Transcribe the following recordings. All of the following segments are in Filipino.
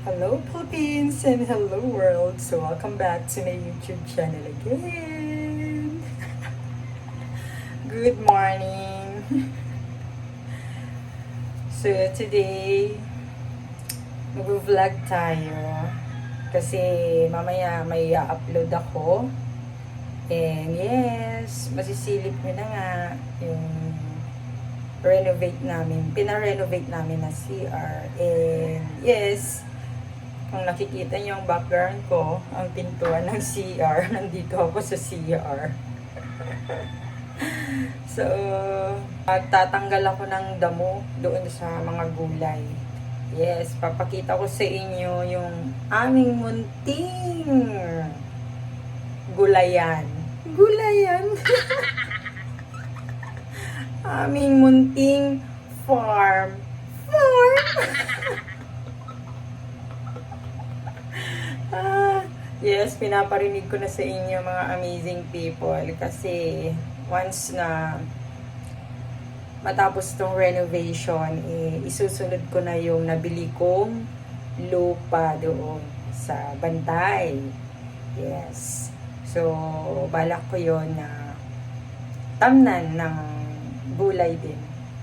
Hello Philippines and hello world. So welcome back to my YouTube channel again. Good morning. So today, mag-vlog tayo kasi mamaya may upload ako. And yes, masisilip nyo na nga yung pina-renovate namin na CR. And yes, kung nakikita niyo yung background ko, ang pintuan ng CR, nandito ako sa CR. So, magtatanggal ako ng damo doon sa mga gulay. Yes, papakita ko sa inyo yung aming munting gulayan. Gulayan! Aming munting farm. Yes, pinaparinig ko na sa inyo mga amazing people kasi once na matapos tong renovation, isusunod ko na yung nabili kong lupa doon sa Bantay. Yes. So, balak ko yon na tamnan ng gulay din.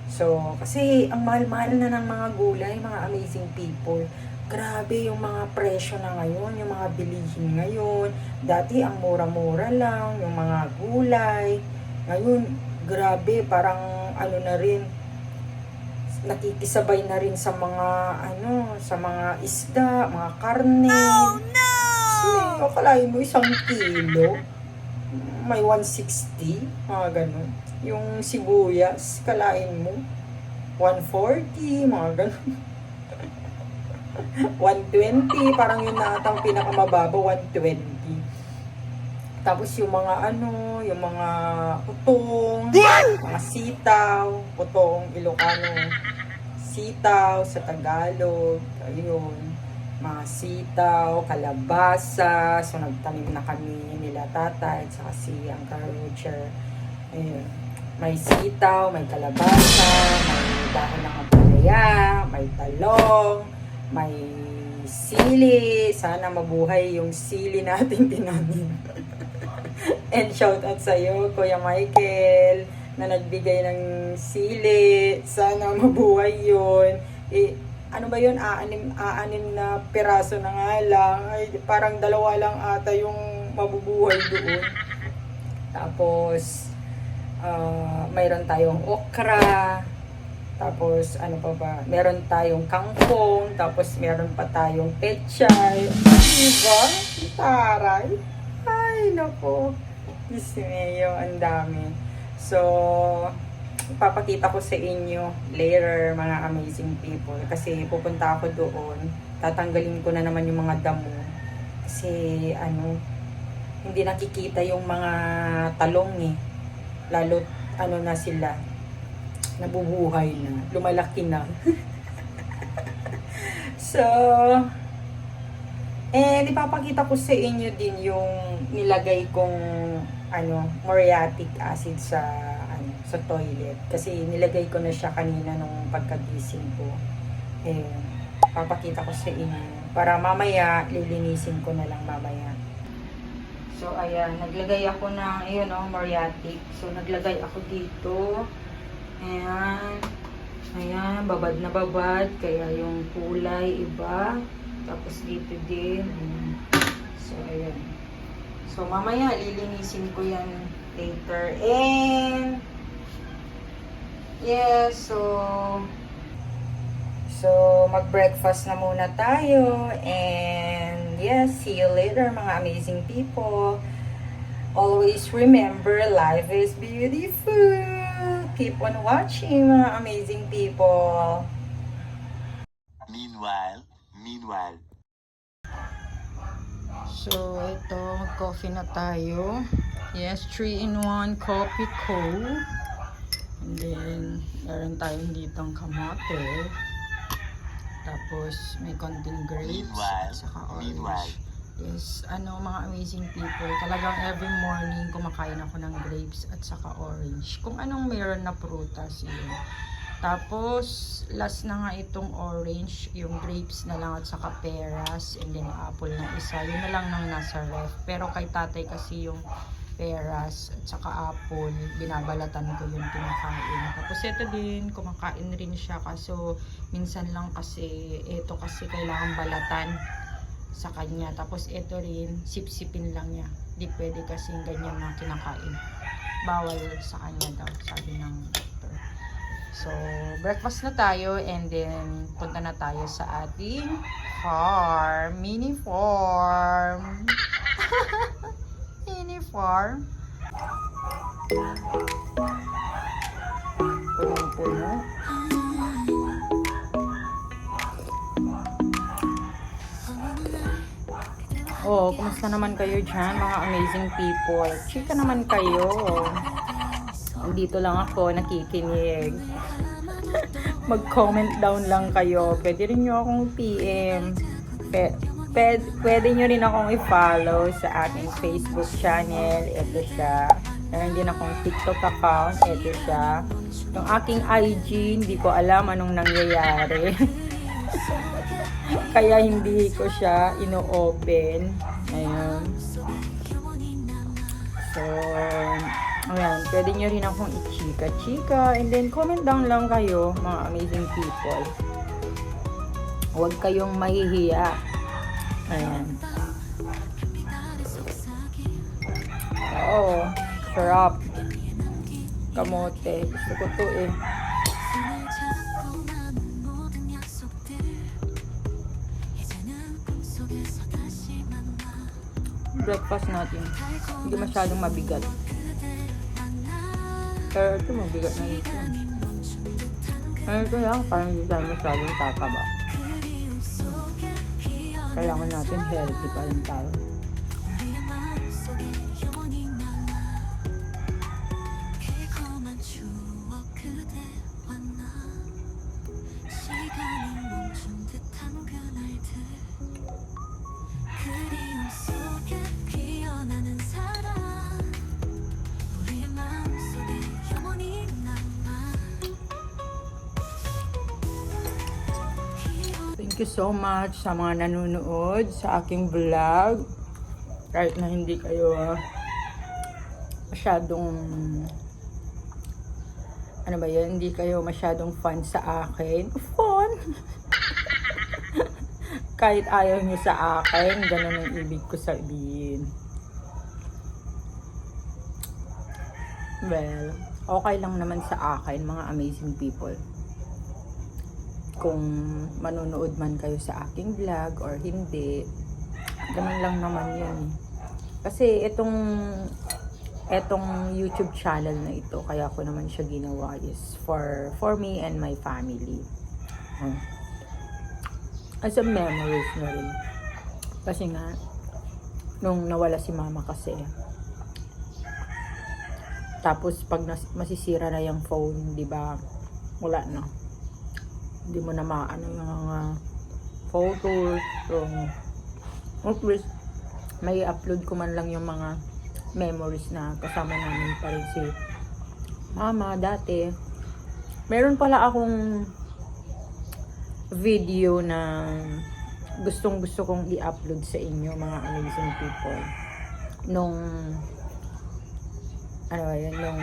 So, kasi ang mahal-mahal na ng mga gulay, mga amazing people. Grabe yung mga presyo na ngayon, yung mga bilihin ngayon. Dati ang mura-mura lang, yung mga gulay. Ngayon, grabe, parang ano na rin, nakikisabay na rin sa mga sa mga isda, mga karne. Oh no! So, akalain mo 1 kilo, may 160, mga ganun. Yung sibuyas, kalain mo 140, mga ganun. 120, parang yun na atang pinakamababa, 120. Tapos yung mga yung mga utong, mga sitaw, utong Ilocano, sitaw sa Tagalog, ayun, mga sitaw, kalabasa, so nagtanim na kami nila tatay, at saka si Uncle Roger, ayun, may sitaw, may kalabasa, may dahon ng ampalaya, may talong, may sili. Sana mabuhay yung sili natin tinanim. And shout out sa iyo, Kuya Michael, na nagbigay ng sili. Sana mabuhay yun. Ano ba yun? Aanim na piraso na nga lang. Ay, parang 2 lang ata yung mabubuhay doon. Tapos, mayroon tayong okra. Tapos, ano pa ba? Meron tayong kangkong. Tapos, meron pa tayong pechay. Diba? Taray. Ay, nako. Disneyo, ang dami. So, ipapakita ko sa inyo later, mga amazing people. Kasi, pupunta ako doon. Tatanggalin ko na naman yung mga damo. Kasi, hindi nakikita yung mga talong eh. Lalo, na sila, nabubuhay na, lumalaki na. So, ipapakita ko sa inyo din yung nilagay kong muriatic acid sa sa toilet kasi nilagay ko na siya kanina nung pagkagising ko. Papakita ko sa inyo para mamaya lilinisin ko na lang mamaya. So ayan, naglagay ako ng muriatic. So naglagay ako dito. Ayan, babad na babad, kaya yung kulay iba. Tapos dito din. So, ayan. So, mamaya, lilinisin ko yan later. And, yes, so, mag-breakfast na muna tayo. And, yes, see you later, mga amazing people. Always remember, life is beautiful. Keep on watching, mga amazing people. Meanwhile. So, ito, mag-coffee na tayo. Yes, 3-in-1 coffee co. And then, meron tayong ditong kamote. Tapos, may konting grapes at saka orange. Yes, mga amazing people. Talagang every morning kumakain ako ng grapes at saka orange. Kung anong meron na prutas, yun. Tapos, last na nga itong orange, yung grapes na lang at saka peras, and then apple na isa. Yun na lang nang nasa ref. Pero kay tatay kasi yung peras at saka apple, binabalatan ko yung pinakain. Tapos ito din, kumakain rin siya. Kaso, minsan lang kasi, ito kasi kailangan balatan sa kanya. Tapos ito rin, sipsipin lang niya. Di pwede kasi ganyan na kinakain. Bawal sa kanya daw, sabi ng doctor. So, breakfast na tayo and then punta na tayo sa ating farm. Mini farm. Mini farm. Punong-puno. Oh, kumusta naman kayo dyan, mga amazing people? Chika naman kayo. Dito lang ako, nakikinig. Mag-comment down lang kayo. Pwede rin nyo akong PM. Pwede nyo rin akong i-follow sa aking Facebook channel. Ito siya. Meron din akong TikTok account. Ito siya. Yung aking IG, hindi ko alam anong nangyayari. Kaya hindi ko siya ino-open. Ayun. So, ayan. Pwede nyo rin akong i-chika-chika. And then, comment down lang kayo, mga amazing people. Huwag kayong mahihiya. Ayan. Oo. Sarap. Kamote. Gusto ko to eh. Breakfast natin. Hindi masyadong mabigat. Pero ito mabigat na ito. Pero ito lang, parang hindi tayo masyadong tataba. Kailangan natin healthy pa rin tayo. Thank you so much sa mga nanonood sa aking vlog. Kahit na hindi kayo masyadong ano ba yan, hindi kayo masyadong fan sa akin. Fun! Kahit ayaw nyo sa akin, ganun ang ibig ko sabihin. Well, okay lang naman sa akin, mga amazing people. Kung manonood man kayo sa aking vlog or hindi, ganun lang naman yun. Kasi itong YouTube channel na ito, kaya ko naman siya ginawa is for me and my family. As a memories na rin. Kasi nga, nung nawala si mama kasi, tapos pag masisira na yung phone, di ba, wala na. Hindi mo na maano yung mga photos. So, at least, may upload ko man lang yung mga memories na kasama namin pa rin si mama dati. Meron pala akong video na gustong gusto kong i-upload sa inyo, mga amazing people. Nung ano yan, nung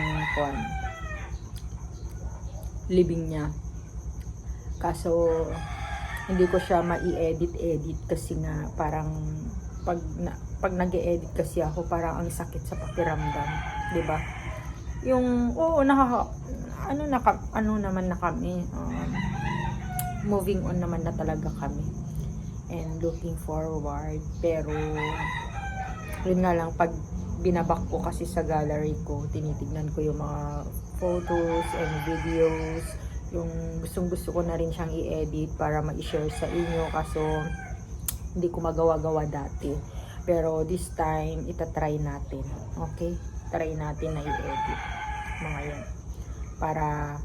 living niya. Kaso hindi ko siya mai-edit kasi nga parang pag nag-e-edit kasi ako, parang ang sakit sa pakiramdam, 'di ba? Yung ano naman na kami, moving on naman na talaga kami and looking forward, pero yun nga lang, pag binabak ko kasi sa gallery ko, tinitignan ko yung mga photos and videos, yung gustong-gusto ko na rin siyang i-edit para ma-share sa inyo, kaso hindi ko magawa-gawa dati. Pero this time, itatry natin. Okay? Try natin na i-edit mga yan. Para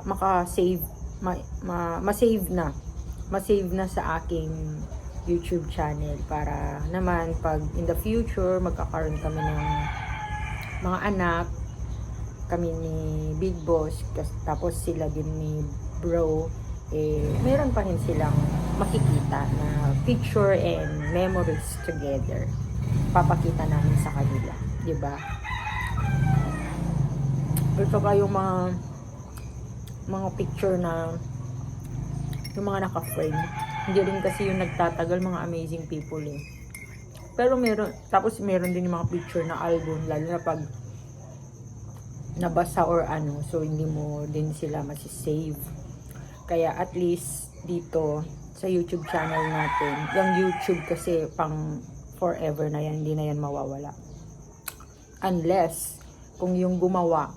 maka-save, ma-save na sa aking YouTube channel, para naman pag in the future magkakaroon kami ng mga anak, kami ni Big Boss, tapos sila din ni Bro, meron pa rin silang makikita na picture and memories together. Papakita namin sa kanila, di ba? Ito ka yung mga picture na yung mga naka-frame. Hindi rin kasi yung nagtatagal, mga amazing people eh. Pero meron, tapos meron din yung mga picture na album, lalo na pag nabasa or ano, so hindi mo din sila masisave. Kaya at least dito sa YouTube channel natin, yung YouTube kasi pang forever na yan, hindi na yan mawawala. Unless kung yung gumawa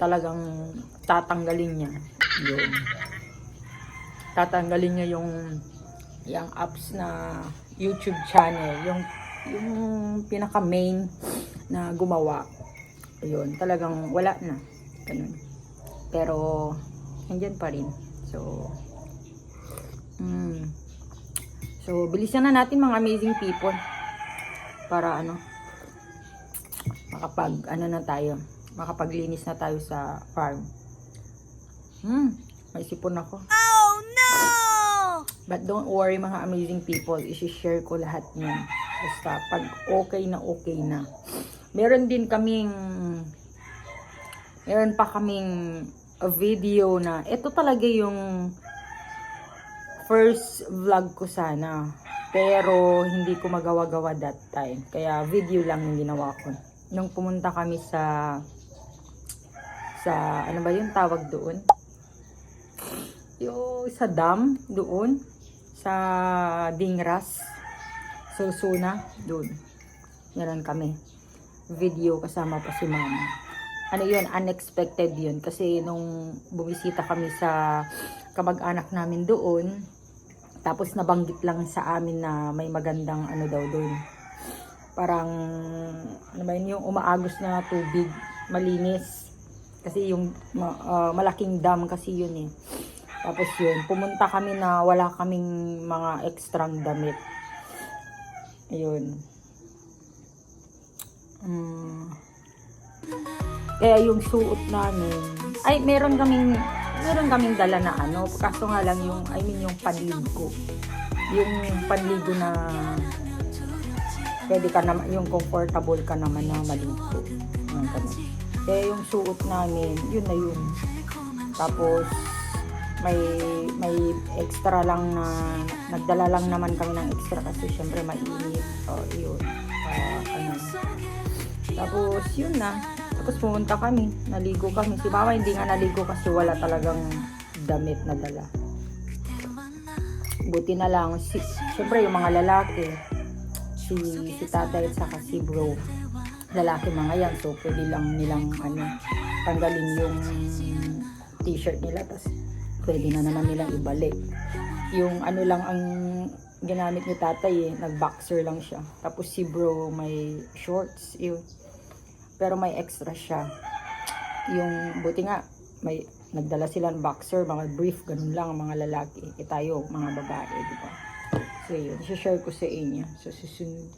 talagang tatanggalin niya yun. Tatanggalin niya yung apps na YouTube channel, yung pinaka main na gumawa. Ayun, talagang wala na. Ganun. Pero andyan pa rin. So bilisan na natin mga amazing people para makapaglinis na tayo sa farm. May sipon ako. Oh no! But don't worry mga amazing people, i-share ko lahat niyan. Basta pag okay na. Meron pa kaming a video na ito talaga yung first vlog ko sana. Pero hindi ko magawa-gawa that time. Kaya video lang yung ginawa ko. Nung pumunta kami sa ano ba yung tawag doon? Yung sa dam doon sa Dingras, Sursuna doon. Meron kami video kasama pa si mama. Ano yun, unexpected yun kasi nung bumisita kami sa kamag-anak namin doon, tapos nabanggit lang sa amin na may magandang ano daw doon. Parang ano ba yun, yung umaagos na tubig, malinis. Kasi yung malaking dam kasi yun eh. Tapos yun, pumunta kami na wala kaming mga extrang damit. Ayun. Kaya yung suot namin, ay meron kaming dala na ano, kaso nga lang yung yung panligo. Yung panligo na pwede ka naman, yung comfortable ka naman na maligo. Kaya yung suot namin, yun na yun. Tapos may extra lang na nagdala lang naman kami ng extra kasi syempre mainit. Yun. Tapos yun na. Tapos pumunta kami, naligo kami. Si mama hindi nga naligo kasi wala talagang damit na dala. Buti na lang, syempre yung mga lalaki, si tatay at saka si bro, lalaki mga yan, so pwede lang nilang tanggalin yung t-shirt nila, tapos pwede na naman nilang ibalik. Yung lang ang ginamit ni tatay nag-boxer lang siya. Tapos si bro may shorts, yun. Pero may extra siya. Yung buti nga, may nagdala sila ng boxer, mga brief, ganun lang ang mga lalaki. Tayo, mga babae, di ba? So yun, share ko sa inyo sa susunod.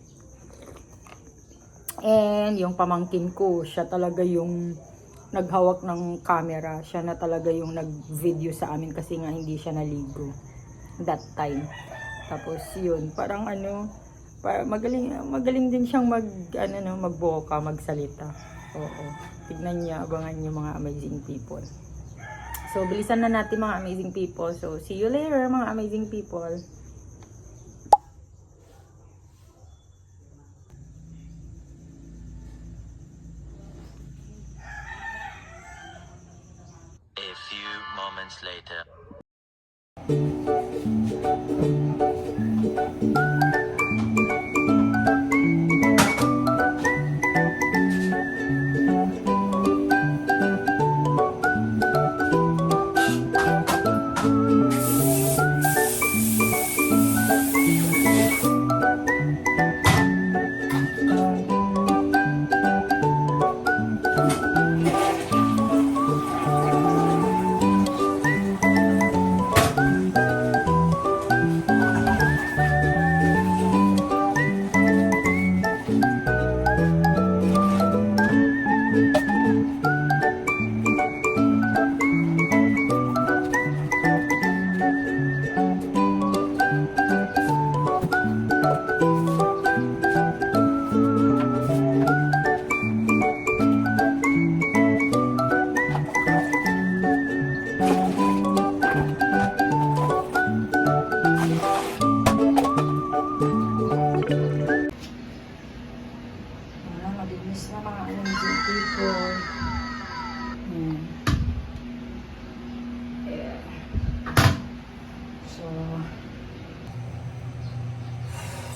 And yung pamangkin ko, siya talaga yung naghawak ng camera. Siya na talaga yung nag-video sa amin kasi nga hindi siya naligo that time. Tapos yun, parang magaling din siyang magboka, magsalita. Oo. Tignan niya, abangan niyo mga amazing people. So bilisan na natin mga amazing people. So see you later mga amazing people. A few moments later.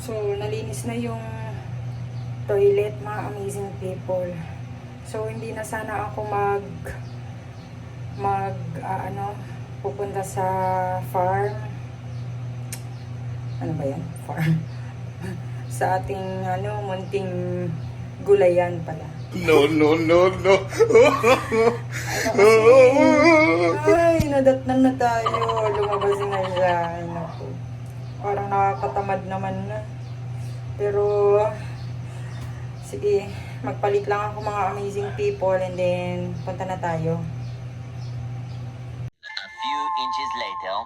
So, nalinis na yung toilet, mga amazing people. So, hindi na sana ako pupunta sa farm. Ano ba yan? Farm. Sa ating, munting gulayan pala. No, no, no, no. Ay, nadatnan na tayo. Lumabas na siya. Ay, naku. Parang nakakatamad naman na. Pero, sige, magpalit lang ako mga amazing people and then punta na tayo. A few inches later.